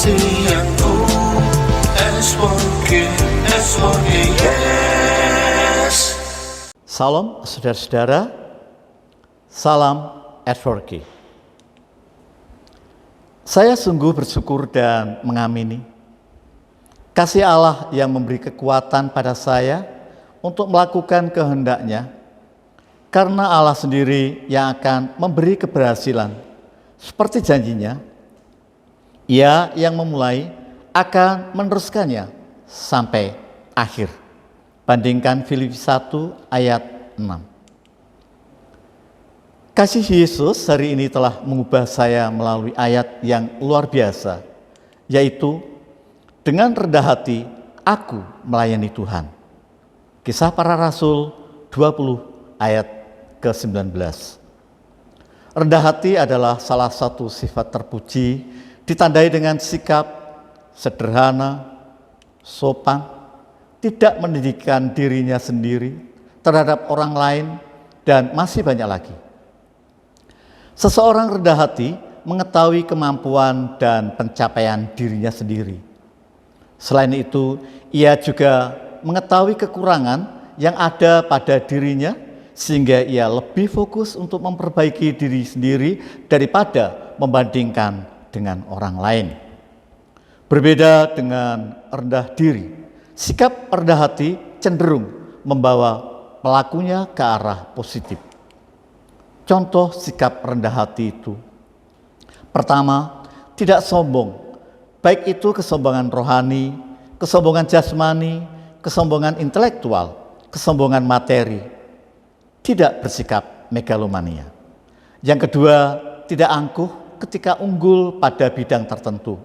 Kebaktianku S1G, yes. Salam saudara-saudara, salam S4G. Saya sungguh bersyukur dan mengamini kasih Allah yang memberi kekuatan pada saya untuk melakukan kehendak-Nya, karena Allah sendiri yang akan memberi keberhasilan. Seperti janjinya, Ia yang memulai akan meneruskannya sampai akhir. Bandingkan Filipi 1 ayat 6. Kasih Yesus hari ini telah mengubah saya melalui ayat yang luar biasa, yaitu dengan rendah hati aku melayani Tuhan. Kisah Para Rasul 20 ayat ke-19. Rendah hati adalah salah satu sifat terpuji, ditandai dengan sikap sederhana, sopan, tidak meninggikan dirinya sendiri terhadap orang lain, dan masih banyak lagi. Seseorang rendah hati mengetahui kemampuan dan pencapaian dirinya sendiri. Selain itu, ia juga mengetahui kekurangan yang ada pada dirinya, sehingga ia lebih fokus untuk memperbaiki diri sendiri daripada membandingkan dengan orang lain. Berbeda dengan rendah diri, sikap rendah hati cenderung membawa pelakunya ke arah positif. Contoh sikap rendah hati itu: pertama, tidak sombong, baik itu kesombongan rohani, kesombongan jasmani, kesombongan intelektual, kesombongan materi. Tidak bersikap megalomania. Yang kedua, tidak angkuh ketika unggul pada bidang tertentu.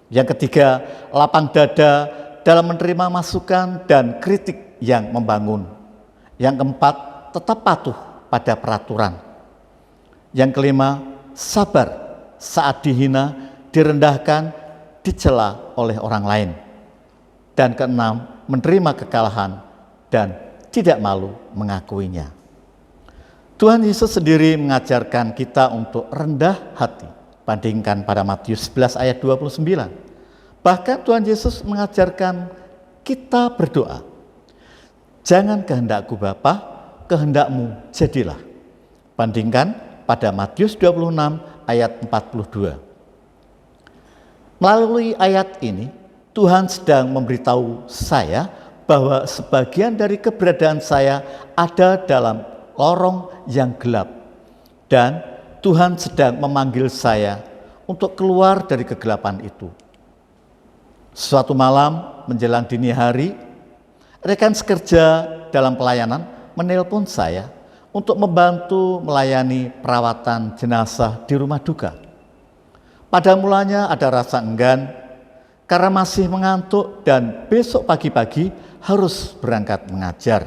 Yang ketiga, lapang dada dalam menerima masukan dan kritik yang membangun. Yang keempat, tetap patuh pada peraturan. Yang kelima, sabar saat dihina, direndahkan, dicela oleh orang lain. Dan keenam, menerima kekalahan dan tidak malu mengakuinya. Tuhan Yesus sendiri mengajarkan kita untuk rendah hati. Bandingkan pada Matius 11 ayat 29. Bahkan Tuhan Yesus mengajarkan kita berdoa. Jangan kehendakku Bapa, kehendakmu jadilah. Bandingkan pada Matius 26 ayat 42. Melalui ayat ini, Tuhan sedang memberitahu saya bahwa sebagian dari keberadaan saya ada dalam lorong yang gelap, dan Tuhan sedang memanggil saya untuk keluar dari kegelapan itu. Suatu malam menjelang dini hari, rekan sekerja dalam pelayanan menelpon saya untuk membantu melayani perawatan jenazah di rumah duka. Pada mulanya ada rasa enggan karena masih mengantuk dan besok pagi-pagi harus berangkat mengajar.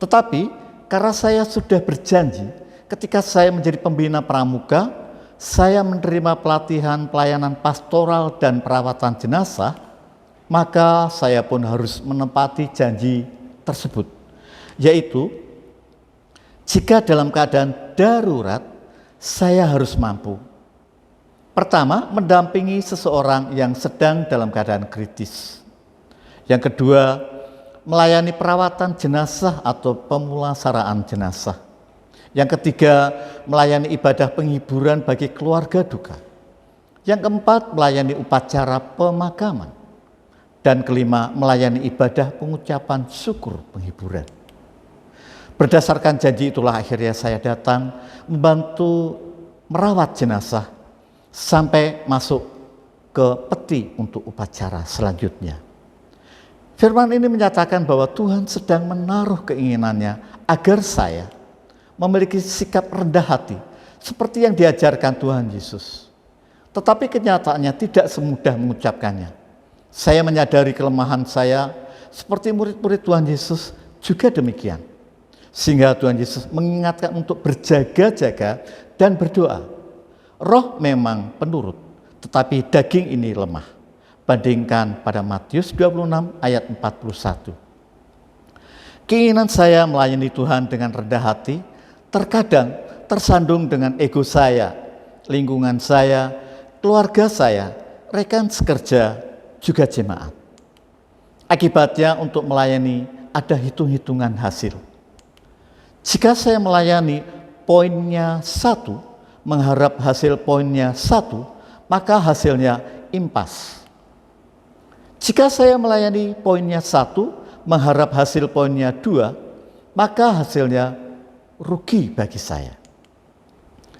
Tetapi karena saya sudah berjanji ketika saya menjadi pembina pramuka, saya menerima pelatihan pelayanan pastoral dan perawatan jenazah, maka saya pun harus menepati janji tersebut, yaitu jika dalam keadaan darurat, saya harus mampu. Pertama, mendampingi seseorang yang sedang dalam keadaan kritis. Yang kedua, melayani perawatan jenazah atau pemulasaraan jenazah. Yang ketiga, melayani ibadah penghiburan bagi keluarga duka. Yang keempat, melayani upacara pemakaman. Dan kelima, melayani ibadah pengucapan syukur penghiburan. Berdasarkan janji itulah akhirnya saya datang membantu merawat jenazah sampai masuk ke peti untuk upacara selanjutnya. Firman ini menyatakan bahwa Tuhan sedang menaruh keinginannya agar saya memiliki sikap rendah hati seperti yang diajarkan Tuhan Yesus. Tetapi kenyataannya tidak semudah mengucapkannya. Saya menyadari kelemahan saya seperti murid-murid Tuhan Yesus juga demikian. Sehingga Tuhan Yesus mengingatkan untuk berjaga-jaga dan berdoa. Roh memang penurut, tetapi daging ini lemah. Bandingkan pada Matius 26 ayat 41. Keinginan saya melayani Tuhan dengan rendah hati terkadang tersandung dengan ego saya, lingkungan saya, keluarga saya, rekan sekerja, juga jemaat. Akibatnya untuk melayani ada hitung-hitungan hasil. Jika saya melayani poinnya 1, mengharap hasil poinnya 1, maka hasilnya impas. Jika saya melayani poinnya 1, mengharap hasil poinnya 2, maka hasilnya rugi bagi saya.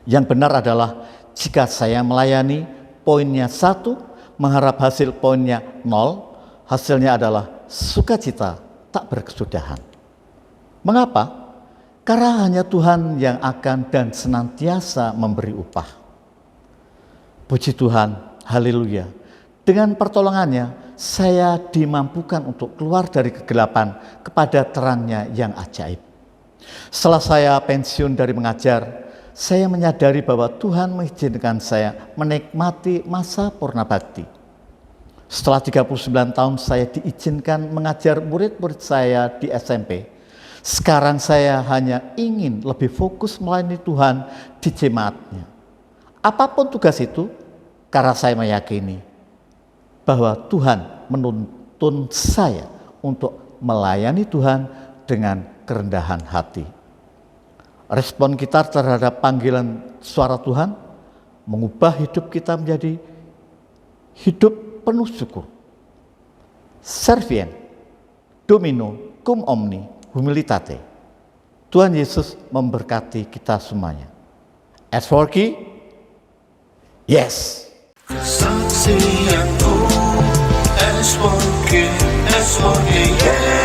Yang benar adalah jika saya melayani poinnya 1, mengharap hasil poinnya 0, hasilnya adalah sukacita tak berkesudahan. Mengapa? Karena hanya Tuhan yang akan dan senantiasa memberi upah. Puji Tuhan, haleluya. Dengan pertolongannya, saya dimampukan untuk keluar dari kegelapan kepada terangnya yang ajaib. Setelah saya pensiun dari mengajar, saya menyadari bahwa Tuhan mengizinkan saya menikmati masa purna bakti. Setelah 39 tahun saya diizinkan mengajar murid-murid saya di SMP. Sekarang saya hanya ingin lebih fokus melayani Tuhan di jemaatnya. Apapun tugas itu, karena saya meyakini bahwa Tuhan menuntun saya untuk melayani Tuhan dengan kerendahan hati. Respon kita terhadap panggilan suara Tuhan mengubah hidup kita menjadi hidup penuh syukur. Servien, Domino, cum omni, humilitate. Tuhan Yesus memberkati kita semuanya. As for key, yes. Kesaksianku, S4G, yes.